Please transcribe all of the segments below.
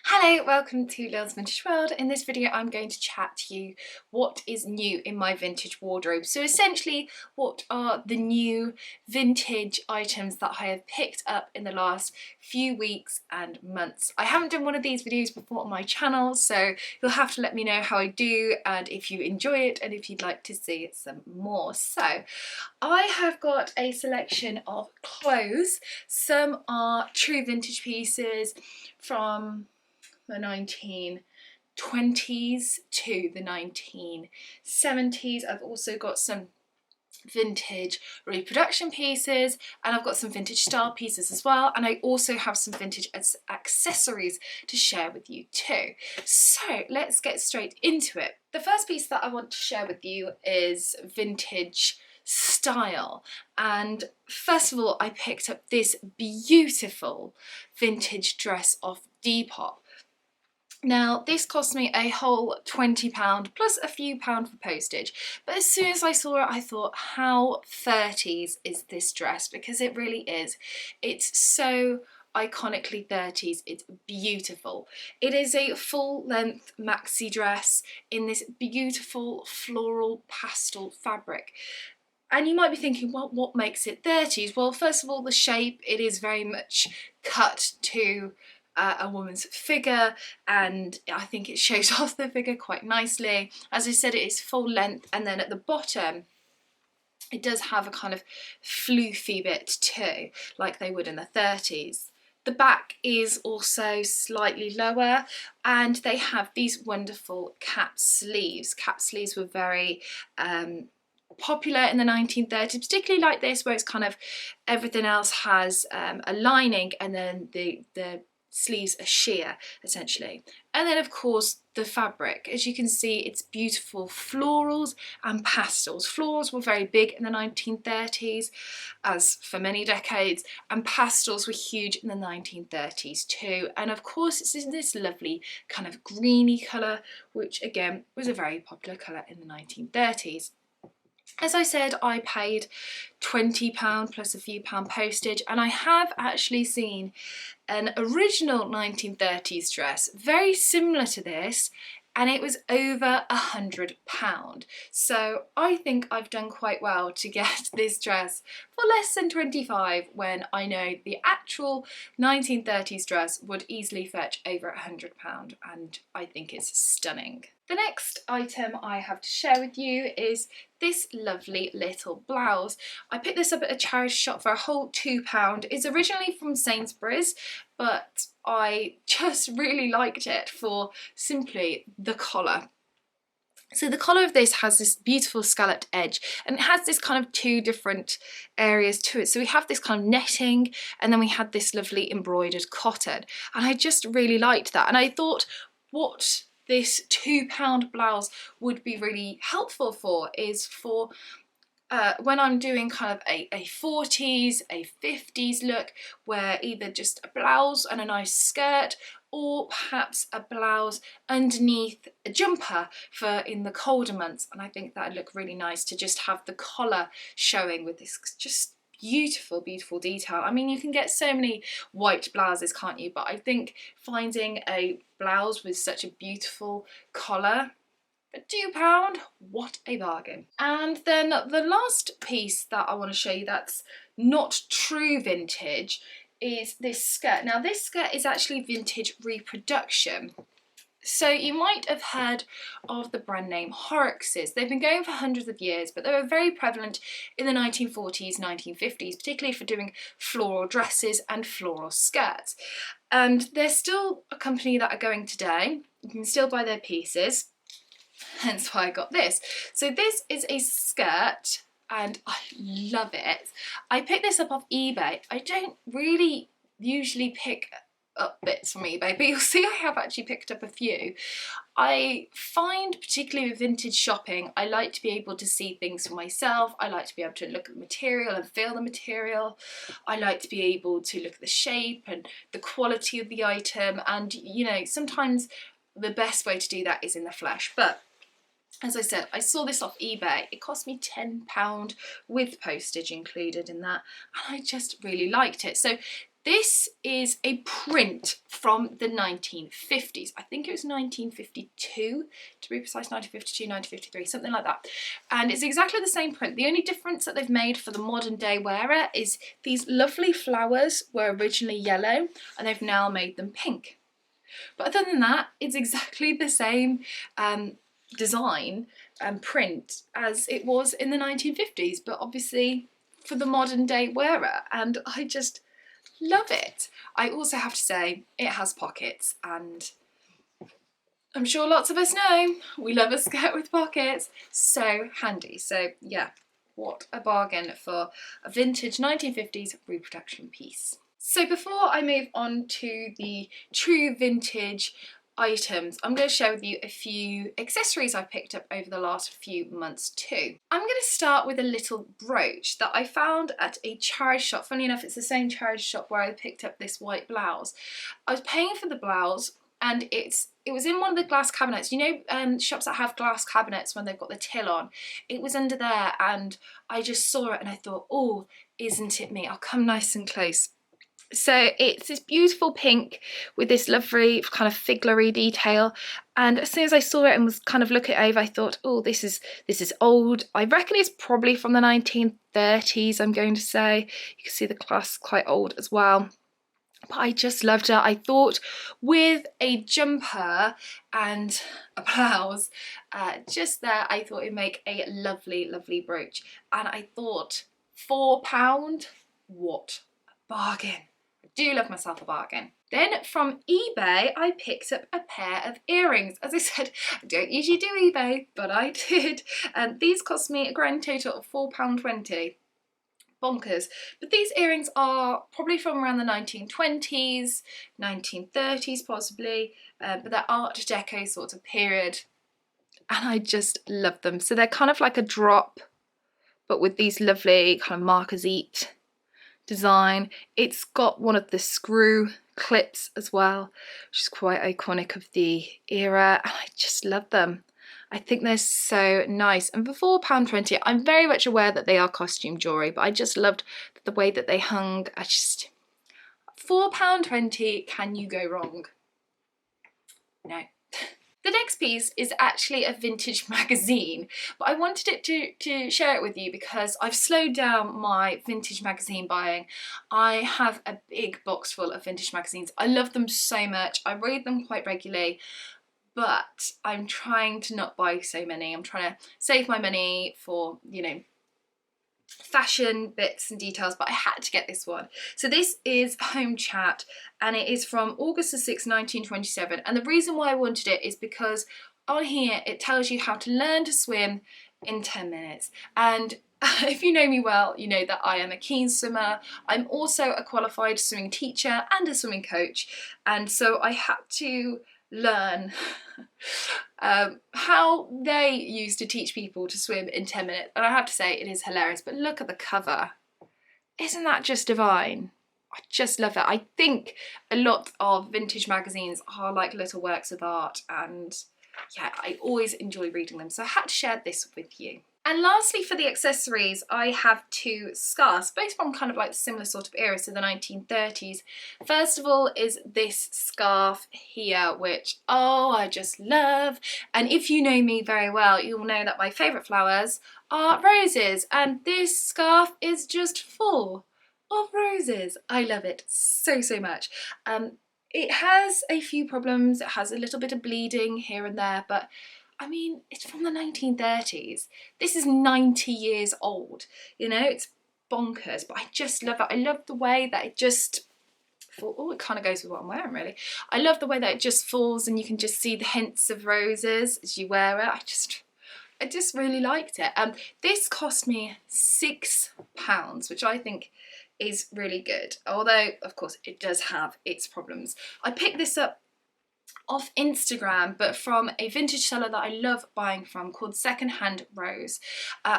Hello, welcome to Lil's Vintage World. In this video I'm going to chat to you what is new in my vintage wardrobe. So essentially, what are the new vintage items that I have picked up in the last few weeks and months. I haven't done one of these videos before on my channel, so you'll have to let me know how I do and if you enjoy it and if you'd like to see some more. So I have got a selection of clothes. Some are true vintage pieces from the 1920s to the 1970s. I've also got some vintage reproduction pieces, and I've got some vintage style pieces as well, and I also have some vintage accessories to share with you too. So let's get straight into it. The first piece that I want to share with you is vintage style, and first of all I picked up this beautiful vintage dress off Depop. Now this cost me a whole £20 plus a few pound for postage, but as soon as I saw it I thought, how 30s is this dress? Because it really is. It's so iconically 30s, it's beautiful. It is a full length maxi dress in this beautiful floral pastel fabric. And you might be thinking, well, what makes it 30s? Well, first of all, the shape, it is very much cut to a woman's figure, and I think it shows off the figure quite nicely. As I said, it is full length, and then at the bottom it does have a kind of floofy bit too, like they would in the 30s. The back is also slightly lower, and they have these wonderful cap sleeves. Cap sleeves were very popular in the 1930s, particularly like this, where it's kind of everything else has a lining, and then the sleeves are sheer essentially. And then of course the fabric, as you can see, it's beautiful florals and pastels. Florals were very big in the 1930s, as for many decades, and pastels were huge in the 1930s too. And of course it's in this lovely kind of greeny colour, which again was a very popular colour in the 1930s. As I said, I paid £20 plus a few pound postage, and I have actually seen an original 1930s dress very similar to this, and it was over £100. So I think I've done quite well to get this dress for less than 25, when I know the actual 1930s dress would easily fetch over £100, and I think it's stunning. The next item I have to share with you is this lovely little blouse. I picked this up at a charity shop for a whole £2. It's originally from Sainsbury's, but I just really liked it for simply the collar. So the collar of this has this beautiful scalloped edge, and it has this kind of two different areas to it. So we have this kind of netting, and then we had this lovely embroidered cotton, and I just really liked that. And I thought what this £2 blouse would be really helpful for is for when I'm doing kind of a 40s, a 50s look, where either just a blouse and a nice skirt, or perhaps a blouse underneath a jumper for in the colder months. And I think that'd look really nice to just have the collar showing with this just beautiful, beautiful detail. I mean, you can get so many white blouses, can't you? But I think finding a blouse with such a beautiful collar for £2, what a bargain. And then the last piece that I want to show you that's not true vintage is this skirt. Now this skirt is actually vintage reproduction. So you might have heard of the brand name Horrocks's. They've been going for hundreds of years, but they were very prevalent in the 1940s, 1950s, particularly for doing floral dresses and floral skirts. And they're still a company that are going today. You can still buy their pieces, hence why I got this. So this is a skirt, and I love it. I picked this up off eBay. I don't really usually pick up bits from eBay, but you'll see I have actually picked up a few. I find, particularly with vintage shopping, I like to be able to see things for myself. I like to be able to look at the material and feel the material. I like to be able to look at the shape and the quality of the item, and you know, sometimes the best way to do that is in the flesh. But as I said, I saw this off eBay. It cost me £10 with postage included in that, and I just really liked it. So This is a print from the 1950s. I think it was 1952, to be precise, 1952, 1953, something like that. And it's exactly the same print. The only difference that they've made for the modern day wearer is these lovely flowers were originally yellow and they've now made them pink. But other than that, it's exactly the same design and print as it was in the 1950s, but obviously for the modern day wearer, and I just love it. I also have to say it has pockets, and I'm sure lots of us know we love a skirt with pockets, so handy. So yeah, what a bargain for a vintage 1950s reproduction piece. So before I move on to the true vintage items, I'm going to share with you a few accessories I've picked up over the last few months too. I'm going to start with a little brooch that I found at a charity shop. Funny enough, it's the same charity shop where I picked up this white blouse. I was paying for the blouse and it was in one of the glass cabinets. You know, shops that have glass cabinets when they've got the till on. It was under there and I just saw it and I thought, oh, isn't it me? I'll come nice and close. So it's this beautiful pink with this lovely kind of figlery detail, and as soon as I saw it and was kind of looking it over, I thought, oh, this is old. I reckon it's probably from the 1930s, I'm going to say. You can see the clasp quite old as well. But I just loved it. I thought with a jumper and a blouse just there, I thought it'd make a lovely, lovely brooch. And I thought, £4, what a bargain. Do love myself a bargain. Then from eBay, I picked up a pair of earrings. As I said, I don't usually do eBay, but I did. And these cost me a grand total of £4.20. Bonkers. But these earrings are probably from around the 1920s, 1930s possibly, but they're Art Deco sort of period. And I just love them. So they're kind of like a drop, but with these lovely kind of marquisite design. It's got one of the screw clips as well, which is quite iconic of the era, and I just love them. I think they're so nice, and for £4.20, I'm very much aware that they are costume jewellery, but I just loved the way that they hung. I just, £4.20, can you go wrong? No. The next piece is actually a vintage magazine, but I wanted it to share it with you because I've slowed down my vintage magazine buying. I have a big box full of vintage magazines. I love them so much. I read them quite regularly, but I'm trying to not buy so many. I'm trying to save my money for, you know, fashion bits and details, but I had to get this one. So this is Home Chat, and it is from August the 6th, 1927. And the reason why I wanted it is because on here it tells you how to learn to swim in 10 minutes. And if you know me well, you know that I am a keen swimmer. I'm also a qualified swimming teacher and a swimming coach. And so I had to learn how they used to teach people to swim in 10 minutes, and I have to say it is hilarious. But look at the cover, isn't that just divine? I just love it. I think a lot of vintage magazines are like little works of art, and yeah, I always enjoy reading them, so I had to share this with you. And lastly, for the accessories, I have two scarves, both from kind of like similar sort of era, so the 1930s. First of all is this scarf here, which, oh, I just love. And if you know me very well, you'll know that my favourite flowers are roses, and this scarf is just full of roses. I love it so, so much. It has a few problems. It has a little bit of bleeding here and there, but I mean, it's from the 1930s. This is 90 years old. You know, it's bonkers, but I just love it. I love the way that it just, oh, it kind of goes with what I'm wearing, really. I love the way that it just falls and you can just see the hints of roses as you wear it. I just really liked it. This cost me £6, which I think is really good. Although, of course, it does have its problems. I picked this up off Instagram, but from a vintage seller that I love buying from called Secondhand Rose.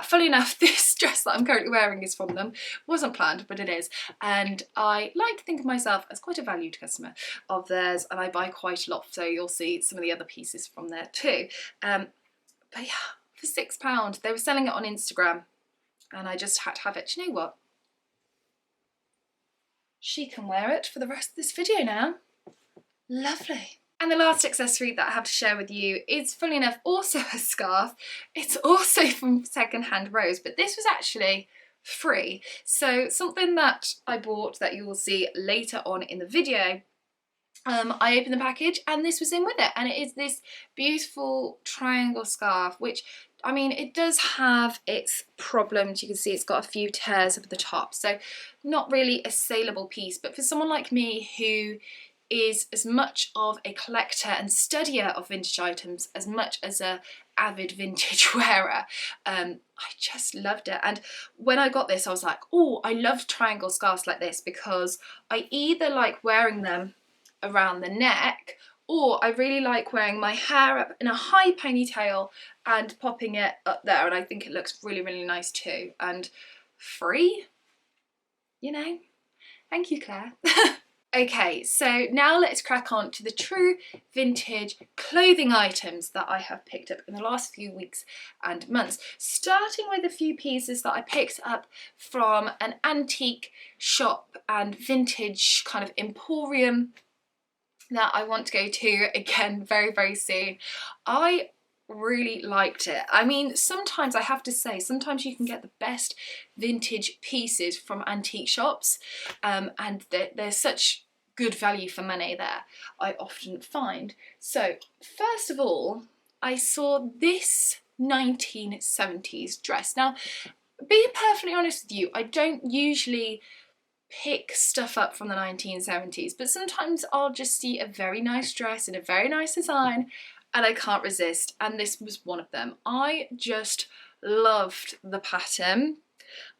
Funnily enough, this dress that I'm currently wearing is from them. Wasn't planned, but it is. And I like to think of myself as quite a valued customer of theirs, and I buy quite a lot, so you'll see some of the other pieces from there too. But yeah, for £6, they were selling it on Instagram, and I just had to have it. Do you know what? she can wear it for the rest of this video now. Lovely. And the last accessory that I have to share with you is, funnily enough, also a scarf. It's also from Secondhand Rose, but this was actually free. So something that I bought that you will see later on in the video. I opened the package and this was in with it, and it is this beautiful triangle scarf, which, I mean, it does have its problems. You can see it's got a few tears up at the top, so not really a saleable piece, but for someone like me who is as much of a collector and studier of vintage items as much as a avid vintage wearer, I just loved it. And when I got this, I was like, oh, I love triangle scarves like this, because I either like wearing them around the neck, or I really like wearing my hair up in a high ponytail and popping it up there, and I think it looks really, really nice too, and free, you know. Thank you, Claire. Okay, so now let's crack on to the true vintage clothing items that I have picked up in the last few weeks and months, starting with a few pieces that I picked up from an antique shop and vintage kind of emporium that I want to go to again very, very soon. I really liked it. I mean, sometimes I have to say, sometimes you can get the best vintage pieces from antique shops, and there's such good value for money there, I often find. So first of all, I saw this 1970s dress. Now, being perfectly honest with you, I don't usually pick stuff up from the 1970s, but sometimes I'll just see a very nice dress in a very nice design and I can't resist, and this was one of them. I just loved the pattern.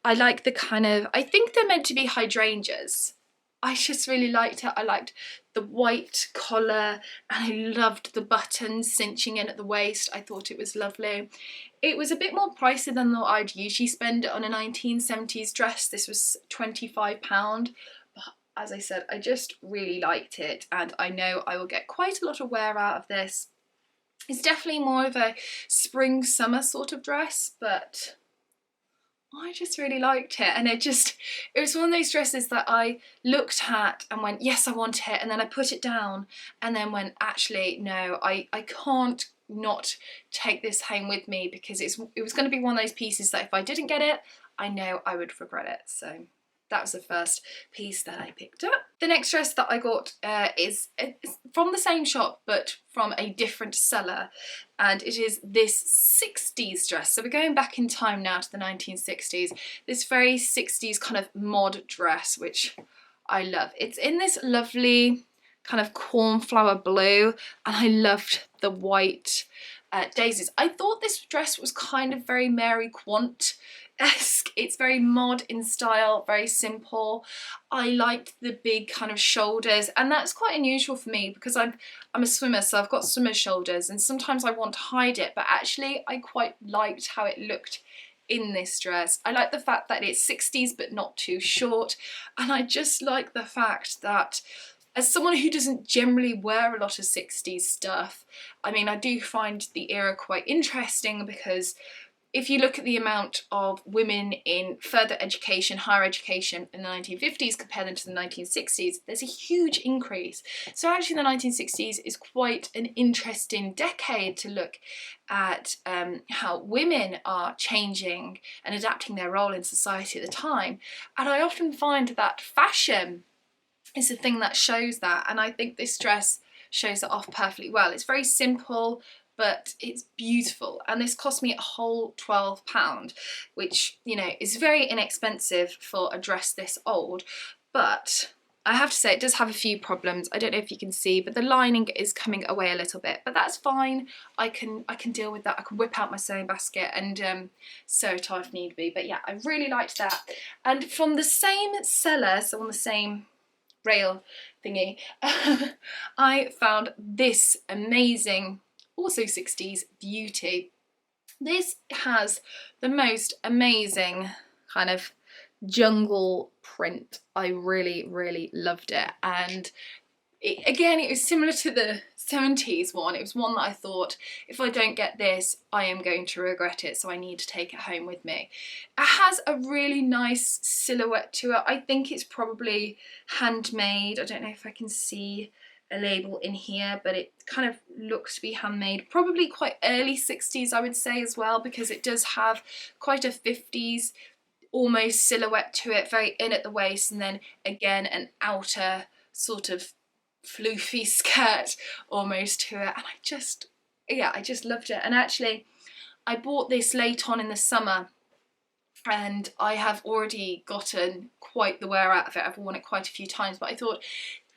I like the kind of, I think they're meant to be hydrangeas. I just really liked it. I liked the white collar and I loved the buttons cinching in at the waist. I thought it was lovely. It was a bit more pricey than what I'd usually spend on a 1970s dress. This was £25, but as I said, I just really liked it, and I know I will get quite a lot of wear out of this. It's definitely more of a spring summer sort of dress, but I just really liked it, and it was one of those dresses that I looked at and went, yes, I want it, and then I put it down and then went, actually no, I can't not take this home with me, because it was going to be one of those pieces that if I didn't get it, I know I would regret it. So that was the first piece that I picked up. The next dress that I got is from the same shop but from a different seller, and it is this 60s dress. So we're going back in time now to the 1960s. This very 60s kind of mod dress, which I love. It's in this lovely kind of cornflower blue, and I loved the white daisies. I thought this dress was kind of very Mary Quant-esque. It's very mod in style, very simple. I liked the big kind of shoulders, and that's quite unusual for me because I'm a swimmer, so I've got swimmer shoulders, and sometimes I want to hide it, but actually I quite liked how it looked in this dress. I like the fact that it's 60s but not too short, and I just like the fact that, as someone who doesn't generally wear a lot of 60s stuff, I mean, I do find the era quite interesting, because if you look at the amount of women in further education, higher education in the 1950s, compare them to the 1960s, there's a huge increase. So actually the 1960s is quite an interesting decade to look at how women are changing and adapting their role in society at the time. And I often find that fashion is the thing that shows that, and I think this dress shows it off perfectly well. It's very simple, but it's beautiful, and this cost me a whole £12, which, you know, is very inexpensive for a dress this old. But I have to say it does have a few problems. I don't know if you can see, but the lining is coming away a little bit, but that's fine. I can deal with that. I can whip out my sewing basket and sew it on if need be. But yeah, I really liked that. And from the same seller, so on the same rail thingy, I found this amazing, also 60s beauty. This has the most amazing kind of jungle print. I really, really loved it. And again, it was similar to the 1970s one. It was one that I thought, if I don't get this, I am going to regret it, so I need to take it home with me. It has a really nice silhouette to it. I think it's probably handmade. I don't know if I can see a label in here, but it kind of looks to be handmade. Probably quite early 60s, I would say, as well, because it does have quite a 50s almost silhouette to it, very in at the waist, and then again an outer sort of floofy skirt almost to it. And I just loved it. And actually I bought this late on in the summer, and I have already gotten quite the wear out of it. I've worn it quite a few times, but I thought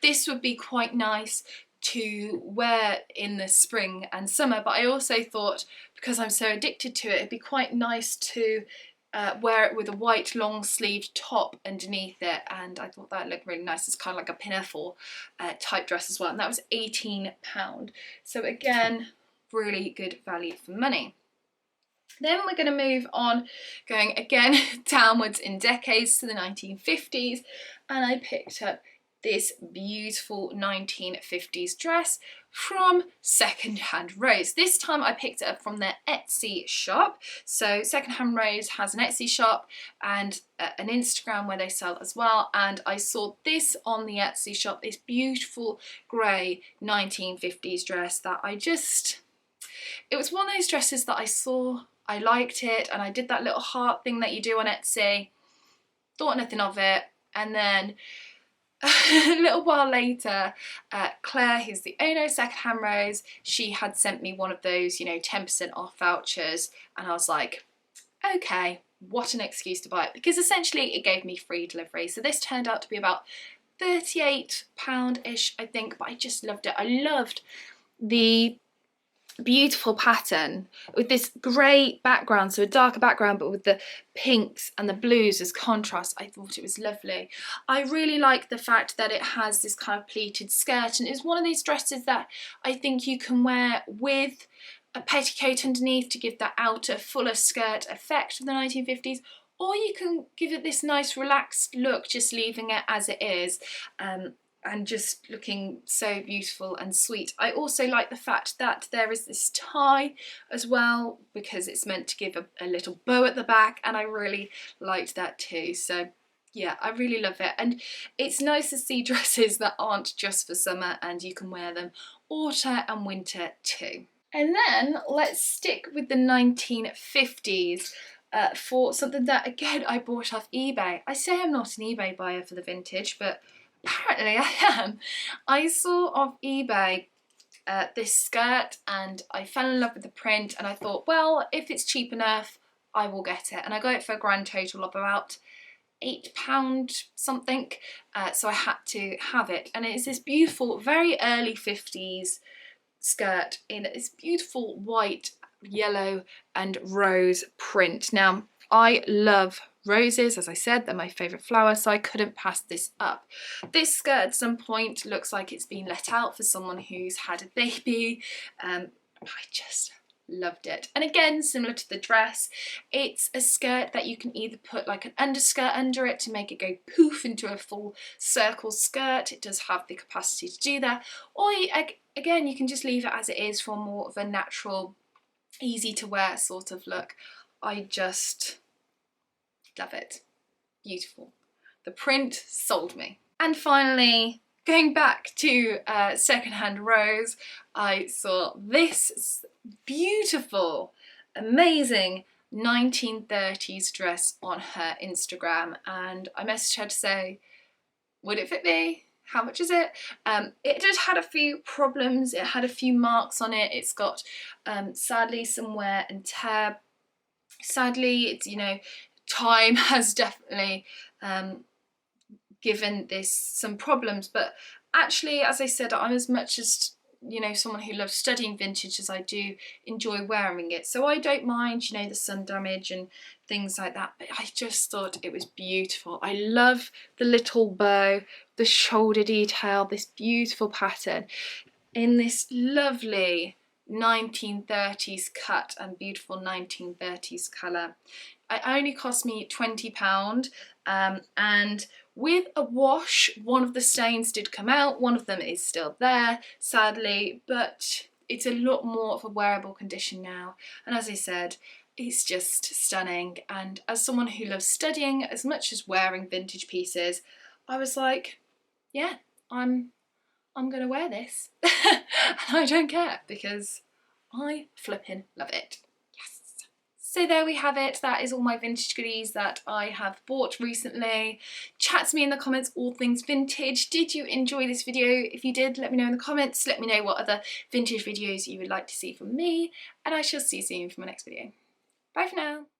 this would be quite nice to wear in the spring and summer. But I also thought, because I'm so addicted to it, it'd be quite nice to wear it with a white long sleeved top underneath it, and I thought that looked really nice. It's kind of like a pinafore type dress as well, and that was £18. So again, really good value for money. Then we're going to move on, going again downwards in decades to the 1950s, and I picked up this beautiful 1950s dress from Secondhand Rose. This time I picked it up from their Etsy shop. So Secondhand Rose has an Etsy shop and an Instagram where they sell as well, and I saw this on the Etsy shop, this beautiful grey 1950s dress that it was one of those dresses that I saw, I liked it, and I did that little heart thing that you do on Etsy, thought nothing of it, and then a little while later, Claire, who's the owner of Secondhand Rose, she had sent me one of those, 10% off vouchers, and I was like, okay, what an excuse to buy it, because essentially it gave me free delivery. So this turned out to be about £38-ish, I think, but I just loved it. I loved the beautiful pattern with this grey background, so a darker background, but with the pinks and the blues as contrast. I thought it was lovely. I really like the fact that it has this kind of pleated skirt, and it's one of these dresses that I think you can wear with a petticoat underneath to give that outer fuller skirt effect of the 1950s, or you can give it this nice relaxed look, just leaving it as it is, and just looking so beautiful and sweet. I also like the fact that there is this tie as well, because it's meant to give a little bow at the back, and I really liked that too. So yeah, I really love it, and it's nice to see dresses that aren't just for summer and you can wear them autumn and winter too. And then let's stick with the 1950s. For something that, again, I bought off eBay. I say I'm not an eBay buyer for the vintage, but apparently I am. I saw off eBay this skirt, and I fell in love with the print, and I thought, well, if it's cheap enough, I will get it. And I got it for a grand total of about £8 something, so I had to have it. And it's this beautiful, very early 50s skirt in this beautiful white, yellow and rose print. Now, I love roses, as I said, they're my favourite flower, so I couldn't pass this up. This skirt at some point looks like it's been let out for someone who's had a baby. I just loved it. And again, similar to the dress, it's a skirt that you can either put like an underskirt under it to make it go poof into a full circle skirt. It does have the capacity to do that, or again, you can just leave it as it is for more of a natural, easy to wear sort of look. I just love it. Beautiful. The print sold me. And finally, going back to Secondhand Rose, I saw this beautiful, amazing 1930s dress on her Instagram, and I messaged her to say, would it fit me? How much is it? It just had a few problems. It had a few marks on it. It's got, sadly, some wear and tear. Sadly, it's, time has definitely given this some problems. But actually, as I said, I'm as much as, someone who loves studying vintage as I do enjoy wearing it. So I don't mind, the sun damage and things like that. But I just thought it was beautiful. I love the little bow, the shoulder detail, this beautiful pattern in this lovely 1930s cut and beautiful 1930s colour. It only cost me £20, and With a wash, one of the stains did come out, one of them is still there, sadly, but it's a lot more of a wearable condition now. And as I said, it's just stunning. And as someone who loves studying as much as wearing vintage pieces, I was like, yeah, I'm gonna wear this. And I don't care, because I flippin' love it. Yes. So there we have it. That is all my vintage goodies that I have bought recently. Chat to me in the comments, all things vintage. Did you enjoy this video? If you did, let me know in the comments. Let me know what other vintage videos you would like to see from me, and I shall see you soon for my next video. Bye for now.